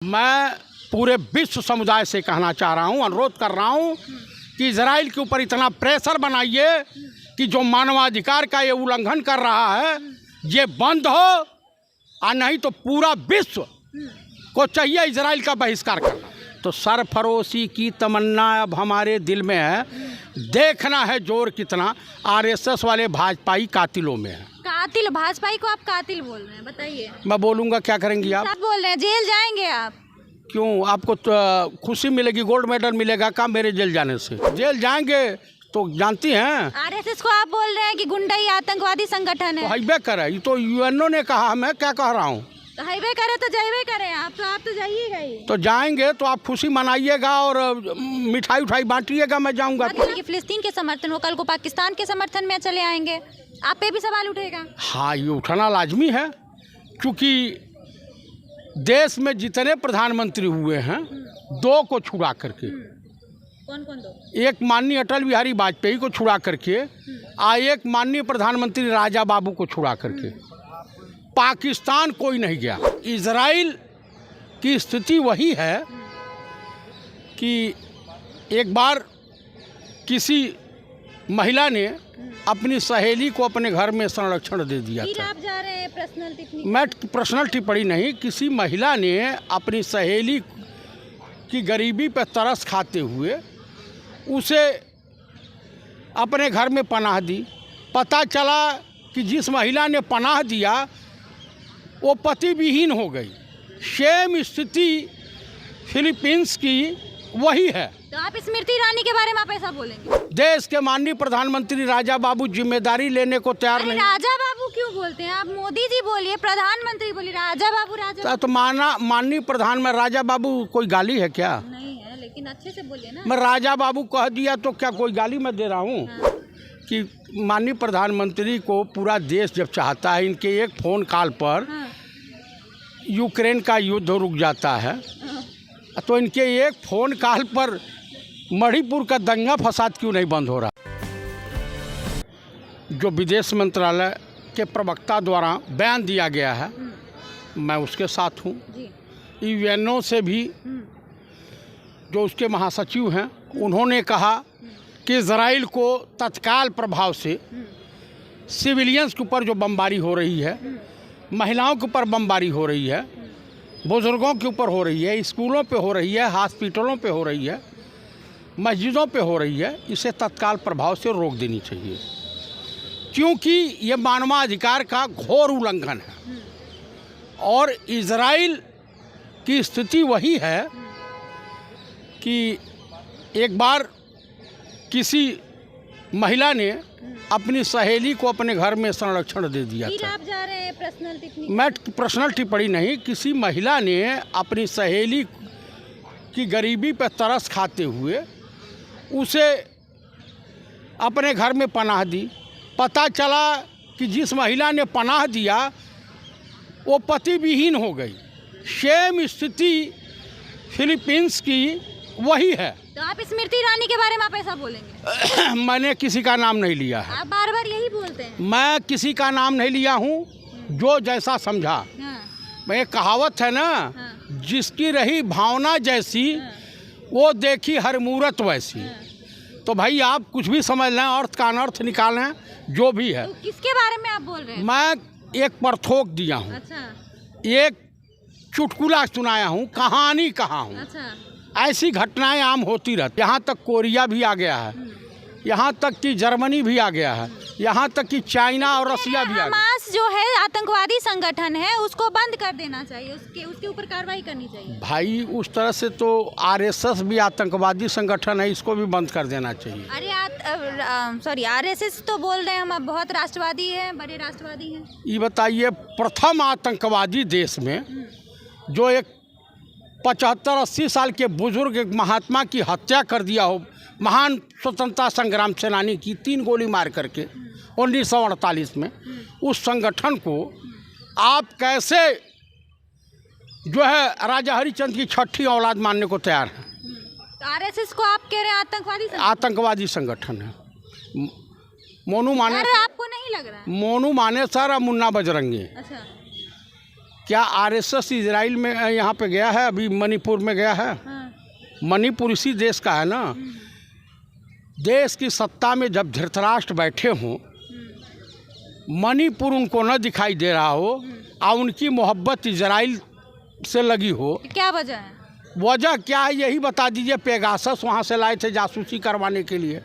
मैं पूरे विश्व समुदाय से कहना चाह रहा हूँ, अनुरोध कर रहा हूँ कि इजराइल के ऊपर इतना प्रेशर बनाइए कि जो मानवाधिकार का ये उल्लंघन कर रहा है ये बंद हो, और नहीं तो पूरा विश्व को चाहिए इजराइल का बहिष्कार करना। तो सरफरोशी की तमन्ना अब हमारे दिल में है, देखना है जोर कितना आरएसएस वाले भाजपाई कातिलों में है। कातिल भाजपाई को आप कातिल बोल रहे हैं, बताइए। मैं बोलूँगा, क्या करेंगी आप? बोल रहे हैं जेल जाएंगे आप। क्यों? आपको तो खुशी मिलेगी, गोल्ड मेडल मिलेगा क्या मेरे जेल जाने से? जेल जाएंगे तो जानती हैं आरएसएस को आप बोल रहे हैं कि गुंडाई आतंकवादी संगठन है। तो हाईवे करे, ये तो यूएनओ ने कहा, मैं क्या कह रहा हूँ। तो हाईवे करे तो जाइए करें, आप तो जाइएगा ही। तो जाएंगे तो आप खुशी मनाइएगा और मिठाई उठाई बांटिएगा, मैं जाऊँगा। कि फिलिस्तीन के समर्थन, वो कल को पाकिस्तान के समर्थन में चले आएंगे, आप पे भी सवाल उठेगा। हाँ, ये उठाना लाजमी है, क्योंकि देश में जितने प्रधानमंत्री हुए हैं दो को छुड़ा करके, कौन कौन दो? एक माननीय अटल बिहारी वाजपेयी को छुड़ा करके एक माननीय प्रधानमंत्री राजा बाबू को छुड़ा करके पाकिस्तान कोई नहीं गया। इजराइल की स्थिति वही है कि एक बार किसी महिला ने अपनी सहेली को अपने घर में संरक्षण दे दिया था। आप जा रहे हैं पर्सनल टिप्पणी? मैं पर्सनल टिप्पणी नहीं, किसी महिला ने अपनी सहेली की गरीबी पर तरस खाते हुए उसे अपने घर में पनाह दी। पता चला कि जिस महिला ने पनाह दिया वो पति विहीन हो गई। सेम स्थिति फिलीपींस की वही है। तो आप स्मृति ईरानी के बारे में आप ऐसा बोलेंगे? देश के माननीय प्रधानमंत्री राजा बाबू जिम्मेदारी लेने को तैयार नहीं। राजा बाबू क्यों बोलते हैं आप? मोदी जी बोलिए, प्रधानमंत्री बोलिए, राजा बाबू। राजा तो माननीय प्रधान में राजा बाबू कोई गाली है क्या? नहीं है, लेकिन अच्छे से बोलिए ना। मैं राजा बाबू कह दिया तो क्या कोई गाली मैं दे रहा हूँ? हाँ। कि माननीय प्रधानमंत्री को पूरा देश जब चाहता है, इनके एक फ़ोन कॉल पर हाँ। यूक्रेन का युद्ध रुक जाता है हाँ। तो इनके एक फ़ोन कॉल पर मणिपुर का दंगा फसाद क्यों नहीं बंद हो रहा? जो विदेश मंत्रालय के प्रवक्ता द्वारा बयान दिया गया है, मैं उसके साथ हूँ। यूएनओ से भी जो उसके महासचिव हैं उन्होंने कहा कि इजराइल को तत्काल प्रभाव से सिविलियंस के ऊपर जो बमबारी हो रही है, महिलाओं के ऊपर बमबारी हो रही है, बुजुर्गों के ऊपर हो रही है, स्कूलों पे हो रही है, हॉस्पिटलों पे हो रही है, मस्जिदों पे हो रही है, इसे तत्काल प्रभाव से रोक देनी चाहिए, क्योंकि ये मानवाधिकार का घोर उल्लंघन है। और इजराइल की स्थिति वही है कि एक बार किसी महिला ने अपनी सहेली को अपने घर में संरक्षण दे दिया था। आप जा रहे हैं पर्सनल टिप्पणी? मैं पर्सनल टिप्पणी नहीं, किसी महिला ने अपनी सहेली की गरीबी पर तरस खाते हुए उसे अपने घर में पनाह दी। पता चला कि जिस महिला ने पनाह दिया वो पति विहीन हो गई। सेम स्थिति फिलीपींस की वही है। तो आप स्मृति ईरानी के बारे में आप ऐसा बोलेंगे? मैंने किसी का नाम नहीं लिया है। आप बार बार यही बोलते हैं। मैं किसी का नाम नहीं लिया हूँ, जो जैसा समझा। हाँ। मैं कहावत है ना, हाँ। जिसकी रही भावना जैसी हाँ। वो देखी हर मूरत वैसी। हाँ। तो भाई आप कुछ भी समझ लें, अर्थ का अनर्थ निकालें, जो भी है। तो किसके बारे में आप बोल रहे हैं? मैं एक परथोक दिया हूँ। अच्छा। एक चुटकुला सुनाया हूँ, कहानी कहा हूँ। अच्छा। ऐसी घटनाएं आम होती रहती। यहाँ तक कोरिया भी आ गया है, यहाँ तक कि जर्मनी भी आ गया है, यहाँ तक कि चाइना और रसिया भी आ गया। हमास जो है आतंकवादी संगठन है, उसको बंद कर देना चाहिए, उसके ऊपर कार्रवाई करनी चाहिए। भाई उस तरह से तो आरएसएस भी आतंकवादी संगठन है, इसको भी बंद कर देना चाहिए। अरे सॉरी, आरएसएस तो बोल रहे हैं हम बहुत राष्ट्रवादी है, बड़े राष्ट्रवादी हैं। ये बताइए, प्रथम आतंकवादी देश में जो एक 75-80 साल के बुजुर्ग एक महात्मा की हत्या कर दिया हो, महान स्वतंत्रता संग्राम सेनानी की 3 गोली मार करके 1948 में, उस संगठन को आप कैसे जो है राजा हरिचंद की 6ठी औलाद मानने को तैयार हैं? आरएसएस को आप कह रहे हैं आतंकवादी संगठन है। मोनू माने, आपको नहीं लग रहा है? मोनू माने सर और मुन्ना बजरंगी। अच्छा। क्या आरएसएस इजराइल में यहाँ पे गया है? अभी मणिपुर में गया है। मणिपुर इसी देश का है ना। देश की सत्ता में जब धृतराष्ट्र बैठे हों, मणिपुर उनको न दिखाई दे रहा हो और उनकी मोहब्बत इजराइल से लगी हो, क्या वजह है? वजह क्या है यही बता दीजिए। पेगासस वहाँ से लाए थे जासूसी करवाने के लिए।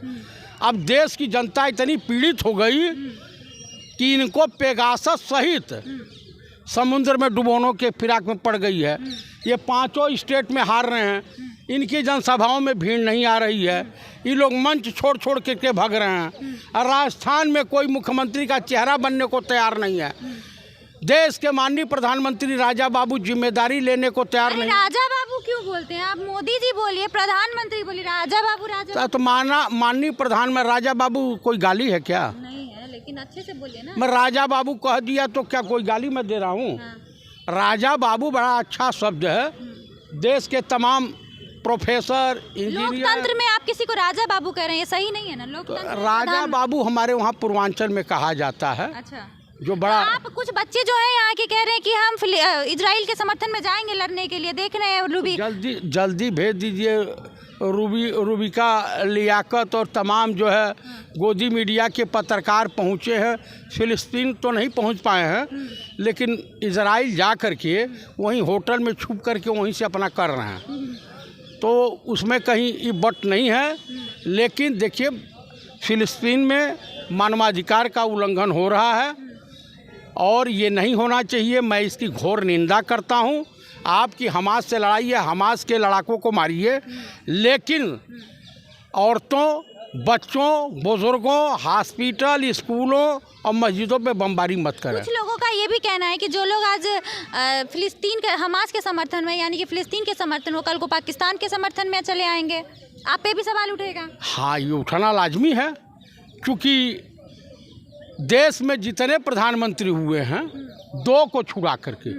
अब देश की जनता इतनी पीड़ित हो गई कि इनको पेगासस सहित समुद्र में डुबोनों के फिराक में पड़ गई है। ये 5 स्टेट में हार रहे हैं, इनकी जनसभाओं में भीड़ नहीं आ रही है, ये लोग मंच छोड़ छोड़ के भाग रहे हैं। और राजस्थान में कोई मुख्यमंत्री का चेहरा बनने को तैयार नहीं है। देश के माननीय प्रधानमंत्री राजा बाबू जिम्मेदारी लेने को तैयार नहीं। राजा बाबू क्यों बोलते हैं आप? मोदी जी बोलिए, प्रधानमंत्री बोलिए, राजा बाबू राजा। तो माननीय प्रधान में राजा बाबू कोई गाली है क्या? नहीं है, लेकिन अच्छे से बोलिए ना। मैं राजा बाबू कह दिया तो क्या कोई गाली मैं दे रहा हूँ? राजा बाबू बड़ा अच्छा शब्द है। देश के तमाम प्रोफेसर, इंजीनियर। लोकतंत्र में आप किसी को राजा बाबू कह रहे हैं, ये सही नहीं है ना। लोकतंत्र राजा बाबू हमारे वहाँ पूर्वांचल में कहा जाता है। अच्छा, जो बड़ा आप कुछ बच्चे जो है यहाँ के कह रहे हैं कि हम इजराइल के समर्थन में जाएंगे लड़ने के लिए, देख रहे हैं रूबी। जल्दी भेज दीजिए। रूबिका लियाकत और तमाम जो है गोदी मीडिया के पत्रकार पहुँचे हैं। फिलिस्तीन तो नहीं पहुँच पाए हैं, लेकिन इजराइल जा कर के वहीं होटल में छुप करके वहीं से अपना कर रहे हैं। तो उसमें कहीं ये बट नहीं है। लेकिन देखिए, फिलिस्तीन में मानवाधिकार का उल्लंघन हो रहा है और ये नहीं होना चाहिए। मैं इसकी घोर निंदा करता हूँ। आपकी हमास से लड़ाई है, हमास के लड़ाकों को मारिए, लेकिन औरतों, बच्चों, बुजुर्गों, हॉस्पिटल, स्कूलों और मस्जिदों पे बमबारी मत करें। कुछ लोगों का ये भी कहना है कि जो लोग आज फिलिस्तीन के हमास के समर्थन में, यानी कि फिलिस्तीन के समर्थन, वो कल को पाकिस्तान के समर्थन में चले आएंगे। आप पे भी सवाल उठेगा? हाँ, ये उठाना लाजमी है, क्योंकि देश में जितने प्रधानमंत्री हुए हैं 2 को छुड़ा करके।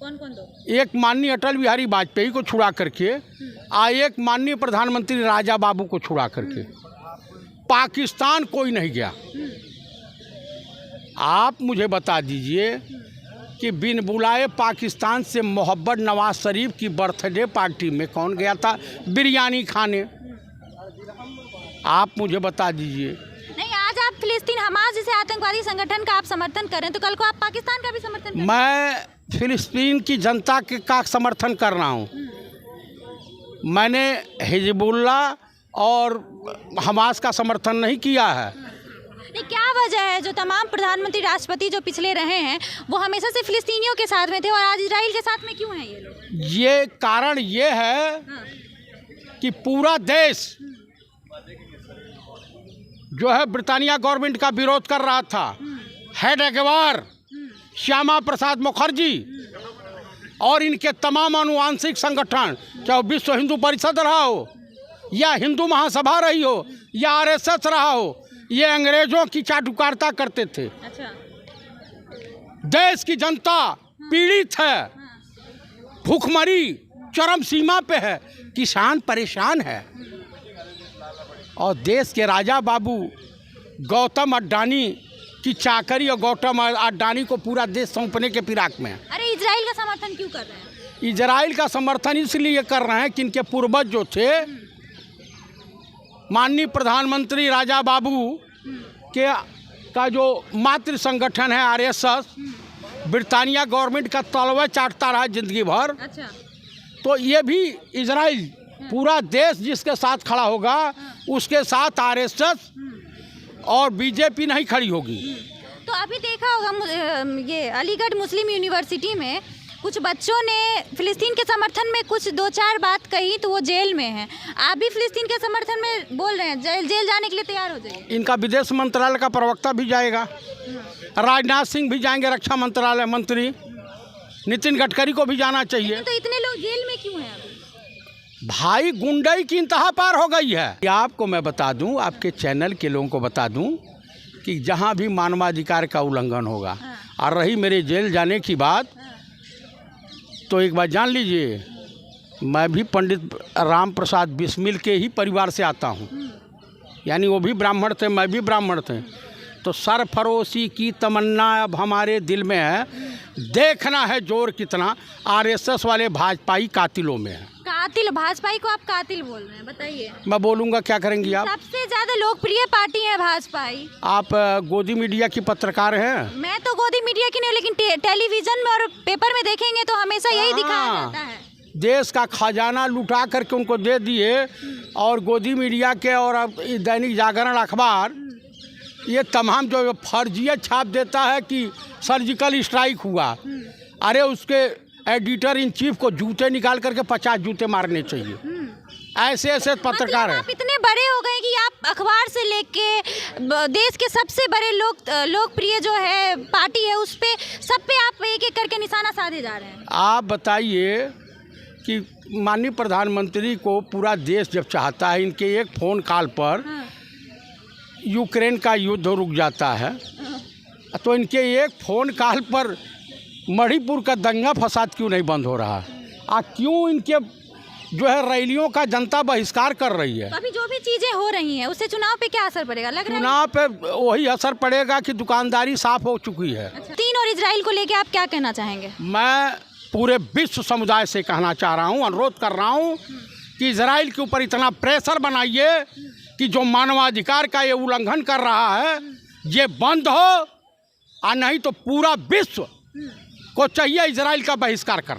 कौन कौन 2? एक माननीय अटल बिहारी वाजपेयी को छुड़ा करके और एक माननीय प्रधानमंत्री राजा बाबू को छुड़ा करके। पाकिस्तान कोई नहीं गया। आप मुझे बता दीजिए कि बिन बुलाए पाकिस्तान से मोहब्बत नवाज शरीफ की बर्थडे पार्टी में कौन गया था बिरयानी खाने? आप मुझे बता दीजिए। नहीं, आज आप फिलिस्तीन हमास जैसे आतंकवादी संगठन का आप समर्थन करें तो कल को आप पाकिस्तान का भी समर्थन करें? मैं फिलिस्तीन की जनता का समर्थन कर रहा हूँ। मैंने हिजबुल्लाह और हमास का समर्थन नहीं किया है। नहीं, क्या वजह है जो तमाम प्रधानमंत्री, राष्ट्रपति जो पिछले रहे हैं वो हमेशा से फिलिस्तीनियों के साथ में थे और आज इजराइल के साथ में क्यों हैं ये लोग? ये कारण ये है कि पूरा देश जो है ब्रिटानिया गवर्नमेंट का विरोध कर रहा था। हेड अगवार श्यामा प्रसाद मुखर्जी और इनके तमाम आनुवांशिक संगठन, चाहे विश्व हिंदू परिषद रहा हो या हिंदू महासभा रही हो या आरएसएस रहा हो, ये अंग्रेजों की चाटुकारिता करते थे। अच्छा। देश की जनता पीड़ित है, भूखमरी चरम सीमा पे है, किसान परेशान है और देश के राजा बाबू गौतम अड्डानी की चाकरी और गौतम अड्डानी को पूरा देश सौंपने के फिराक में है। अरे, इजराइल का समर्थन क्यों कर रहे हैं? इजराइल का समर्थन इसलिए कर रहे हैं कि इनके पूर्वज जो थे, माननीय प्रधानमंत्री राजा बाबू का जो मातृ संगठन है आरएसएस, ब्रिटानिया गवर्नमेंट का तलवा चाटता रहा जिंदगी भर। अच्छा। तो ये भी इजराइल, पूरा देश जिसके साथ खड़ा होगा उसके साथ आरएसएस और बीजेपी नहीं खड़ी होगी। तो अभी देखा होगा ये अलीगढ़ मुस्लिम यूनिवर्सिटी में कुछ बच्चों ने फिलिस्तीन के समर्थन में कुछ 2-4 बात कही तो वो जेल में हैं। आप भी फिलिस्तीन के समर्थन में बोल रहे हैं, जेल जाने के लिए तैयार हो जाइए। इनका विदेश मंत्रालय का प्रवक्ता भी जाएगा, राजनाथ सिंह भी जाएंगे, रक्षा मंत्रालय मंत्री नितिन गडकरी को भी जाना चाहिए। तो इतने लोग जेल में क्यों हैं अभी? भाई, गुंडाई की इंतहा पार हो गई है। आपको मैं बता दूं, आपके चैनल के लोगों को बता दूं कि जहां भी मानवाधिकार का उल्लंघन होगा, और रही मेरे जेल जाने की बात, तो एक बात जान लीजिए, मैं भी पंडित राम प्रसाद बिस्मिल के ही परिवार से आता हूं। यानी वो भी ब्राह्मण थे, मैं भी ब्राह्मण थे। तो सरफरोशी की तमन्ना अब हमारे दिल में है। देखना है जोर कितना आरएसएस वाले भाजपाई कातिलों में है। कातिल, भाजपा को आप कातिल बोल रहे हैं, बताइए। मैं बोलूँगा, क्या करेंगी आप? सबसे ज्यादा लोकप्रिय पार्टी है भाजपा। आप गोदी मीडिया की पत्रकार हैं? मैं तो गोदी मीडिया की नहीं, लेकिन टेलीविजन में और पेपर में देखेंगे तो हमेशा यही दिखाया जाता है। देश का खजाना लुटा करके उनको दे दिए, और गोदी मीडिया के और अब दैनिक जागरण अखबार ये तमाम जो फर्जियत छाप देता है कि सर्जिकल स्ट्राइक हुआ। अरे उसके एडिटर इन चीफ को जूते निकाल करके 50 जूते मारने चाहिए। ऐसे ऐसे पत्रकार हैं। आप इतने बड़े हो गए कि आप अखबार से लेके देश के सबसे बड़े लोकप्रिय जो है पार्टी है, उस पे सब पे आप एक एक करके निशाना साधे जा रहे हैं। आप बताइए कि माननीय प्रधानमंत्री को पूरा देश जब चाहता है, इनके एक फ़ोन कॉल पर यूक्रेन का युद्ध रुक जाता है, तो इनके एक फ़ोन कॉल पर मणिपुर का दंगा फसाद क्यों नहीं बंद हो रहा है? क्यों इनके जो है रैलियों का जनता बहिष्कार कर रही है? अभी जो भी चीज़ें हो रही हैं उससे चुनाव पे क्या असर पड़ेगा, लग रहा है? चुनाव पे वही असर पड़ेगा कि दुकानदारी साफ हो चुकी है। फिलिस्तीन और इजराइल को लेके आप क्या कहना चाहेंगे? मैं पूरे विश्व समुदाय से कहना चाह रहा हूँ, अनुरोध कर रहा हूँ कि इजराइल के ऊपर इतना प्रेशर बनाइए कि जो मानवाधिकार का ये उल्लंघन कर रहा है ये बंद हो, और नहीं तो पूरा विश्व को चाहिए इजराइल का बहिष्कार करना।